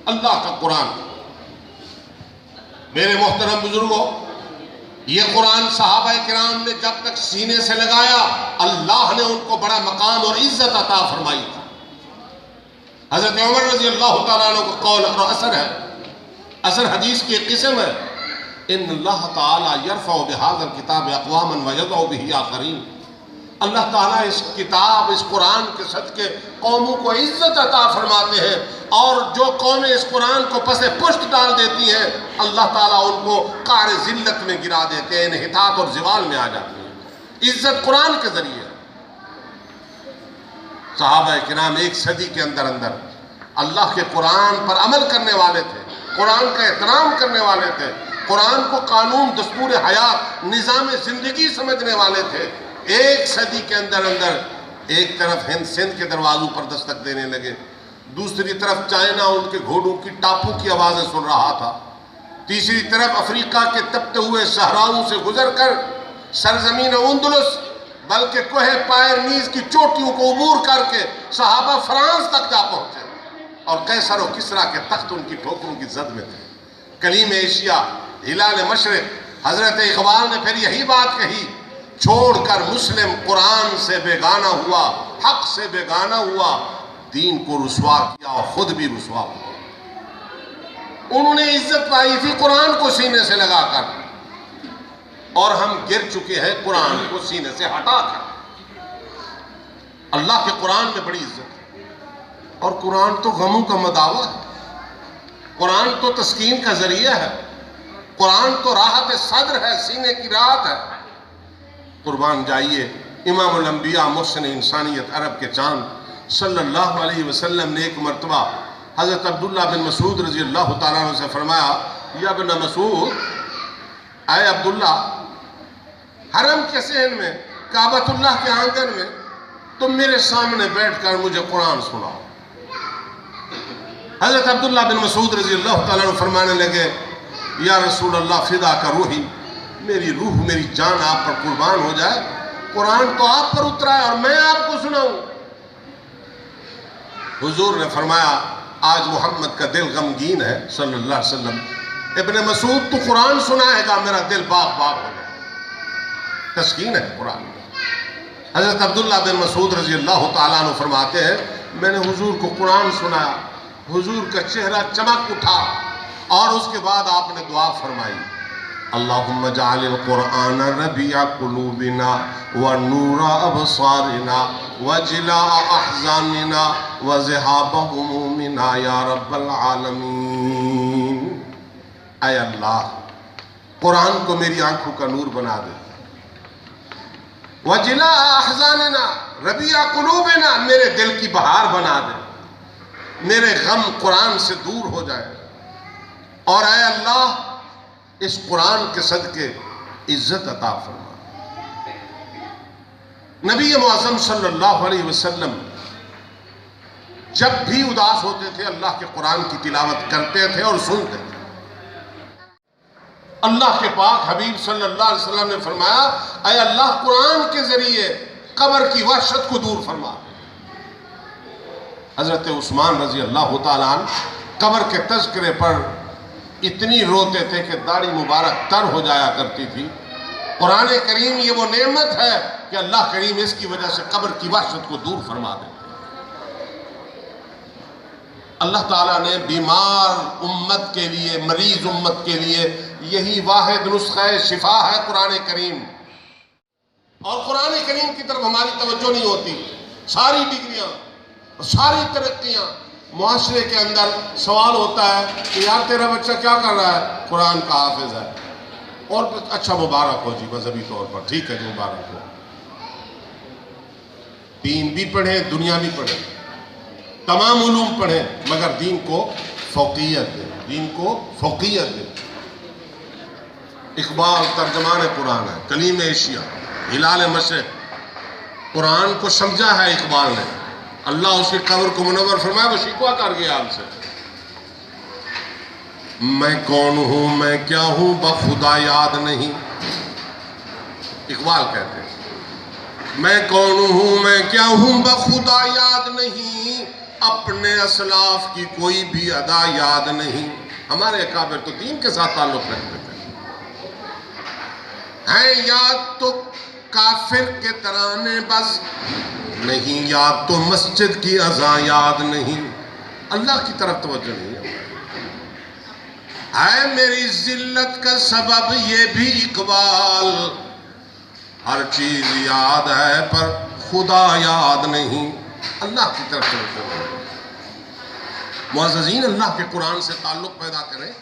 اللہ کا قرآن. میرے محترم بزرگوں، یہ قرآن صحابہ کرام نے جب تک سینے سے لگایا اللہ نے ان کو بڑا مقام اور عزت عطا فرمائی تھی. حضرت عمر رضی اللہ تعالیٰ عنہ کا قول اور اثر ہے، اثر حدیث کی ایک قسم ہے، ان اللہ تعالیٰ یرفع بہذا الکتاب اقواما ویضع بہ آخرین. اللہ تعالیٰ اس کتاب، اس قرآن کے صدقے قوموں کو عزت عطا فرماتے ہیں، اور جو قومیں اس قرآن کو پس پشت ڈال دیتی ہیں اللہ تعالیٰ ان کو قعر ذلت میں گرا دیتے ہیں، انحطاط اور زوال میں آ جاتی ہیں. عزت قرآن کے ذریعے. صحابہ کرام ایک صدی کے اندر اللہ کے قرآن پر عمل کرنے والے تھے، قرآن کا احترام کرنے والے تھے، قرآن کو قانون، دستور حیات، نظام زندگی سمجھنے والے تھے. ایک صدی کے اندر ایک طرف ہند سندھ کے دروازوں پر دستک دینے لگے، دوسری طرف چائنا ان کے گھوڑوں کی ٹاپوں کی آوازیں سن رہا تھا، تیسری طرف افریقہ کے تپتے ہوئے صحراؤں سے گزر کر سرزمین اندلس بلکہ کوہ پائرنیز کی چوٹیوں کو عبور کر کے صحابہ فرانس تک جا پہنچے، اور قیصر و کسریٰ کے تخت ان کی ٹھوکروں کی زد میں تھے. کلیم ایشیا، ہلال مشرق. حضرت اقبال نے پھر یہی بات کہی، چھوڑ کر مسلم قرآن سے بیگانہ ہوا، حق سے بیگانہ ہوا، دین کو رسوا کیا اور خود بھی رسوا ہوا. انہوں نے عزت پائی تھی قرآن کو سینے سے لگا کر، اور ہم گر چکے ہیں قرآن کو سینے سے ہٹا کر. اللہ کے قرآن میں بڑی عزت ہے، اور قرآن تو غموں کا مداوا ہے، قرآن تو تسکین کا ذریعہ ہے، قرآن تو راحت صدر ہے، سینے کی راحت ہے. قربان جائیے، امام الانبیاء، محسن انسانیت، عرب کے چاند صلی اللہ علیہ وسلم نے ایک مرتبہ حضرت عبداللہ بن مسعود رضی اللہ تعالیٰ عنہ سے فرمایا، یا ابن مسعود، اے عبداللہ، حرم کے صحن میں، کعبۃ اللہ کے آنگن میں تم میرے سامنے بیٹھ کر مجھے قرآن سناؤ. حضرت عبداللہ بن مسعود رضی اللہ تعالیٰ عنہ فرمانے لگے، یا رسول اللہ، فدا کا روحی، میری روح، میری جان آپ پر قربان ہو جائے، قرآن تو آپ پر اترا ہے اور میں آپ کو سناؤں. حضور نے فرمایا، آج محمد کا دل غمگین ہے صلی اللہ علیہ وسلم، ابن مسعود تو قرآن سنائے گا، میرا دل باغ باغ ہو جائے. تسکین ہے قرآن میں. حضرت عبداللہ بن مسعود رضی اللہ تعالیٰ عنہ فرماتے ہیں، میں نے حضور کو قرآن سنایا، حضور کا چہرہ چمک اٹھا، اور اس کے بعد آپ نے دعا فرمائی، اللہم اجعل القرآن ربیع قلوبنا ونور ابصارنا وجلاء احزاننا وذہاب همومنا یا رب العالمین. اے اللہ، قرآن کو میری آنکھوں کا نور بنا دے، وجلاء احزاننا، ربیع قلوبنا، میرے دل کی بہار بنا دے، میرے غم قرآن سے دور ہو جائے، اور اے اللہ اس قرآن کے صدقے عزت عطا فرما. نبی معظم صلی اللہ علیہ وسلم جب بھی اداس ہوتے تھے اللہ کے قرآن کی تلاوت کرتے تھے اور سنتے تھے. اللہ کے پاک حبیب صلی اللہ علیہ وسلم نے فرمایا، اے اللہ، قرآن کے ذریعے قبر کی وحشت کو دور فرما. حضرت عثمان رضی اللہ تعالیٰ عنہ قبر کے تذکرے پر اتنی روتے تھے کہ داڑھی مبارک تر ہو جایا کرتی تھی. قرآن کریم یہ وہ نعمت ہے کہ اللہ کریم اس کی وجہ سے قبر کی وحشت کو دور فرما دیتے. اللہ تعالیٰ نے بیمار امت کے لیے، مریض امت کے لیے یہی واحد نسخہ شفا ہے قرآن کریم. اور قرآن کریم کی طرف ہماری توجہ نہیں ہوتی. ساری ڈگریاں، ساری ترقیاں، معاشرے کے اندر سوال ہوتا ہے کہ یار تیرا بچہ کیا کر رہا ہے؟ قرآن کا حافظ ہے. اور اچھا، مبارک ہو جی، مذہبی طور پر ٹھیک ہے جی، مبارک ہو. دین بھی پڑھیں، دنیا بھی پڑھیں، تمام علوم پڑھیں، مگر دین کو فوقیت دیں، دین کو فوقیت دیں. اقبال ترجمان قرآن ہے، کلیم ایشیا، ہلال مشرق. قرآن کو سمجھا ہے اقبال نے. اللہ اس کی قبر کو منور فرمایا، وہ شکوہ کر گیا ہم سے، میں کون ہوں، میں کیا ہوں، بخدا یاد نہیں. اقبال کہتے ہیں، میں کون ہوں، میں کیا ہوں، بخدا یاد نہیں، اپنے اسلاف کی کوئی بھی ادا یاد نہیں. ہمارے اکابر تو دین کے ساتھ تعلق رکھتے تھے. ہیں یاد تو کافر کے ترانے بس نہیں، یاد تو مسجد کی اذان یاد نہیں. اللہ کی طرف توجہ نہیں ہے. میری ذلت کا سبب یہ بھی اقبال، ہر چیز یاد ہے پر خدا یاد نہیں. اللہ کی طرف توجہ نہیں. معززین، اللہ کے قرآن سے تعلق پیدا کریں.